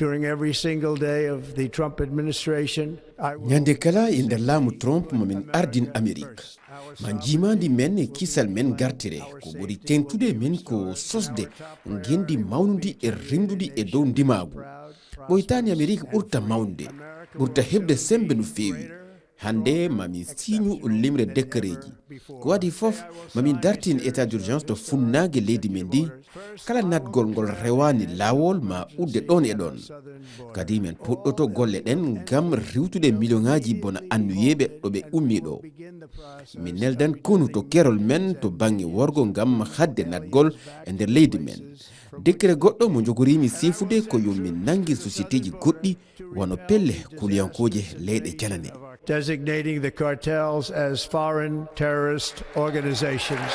during every single day of the Trump administration. ñande kala e nder laamu Trump momin ardin Amerik ma jimandi men e kisal men gartire ko ɓuri tentude men ko sosde gendi mawnudi e rimdudi e dow ndimagu ɓoytani Amerik ɓurta mawnude ɓurta heɓde sembe no feewi. hande mamin siñu limre dekkareji ko waɗi fof mamin dartin état d'urgence to funnague leydi men ndi kala natgol ngol rewani lawol ma ɓurde ɗon e ɗon kadi men puɗɗoto golle ɗen ngam riwtude miliyoŋaaji bona anniyeɓe ɗo ɓe ummi ɗo min neldan konu to keerol men to banggue worgo ngam hadde natgol e nder leydi men. décret goɗɗo mo jogorimi sifude ko yomin nangi société ji goɗɗi wono pelle kuliyankoje leyɗe janane. Designating the cartels as foreign terrorist organizations.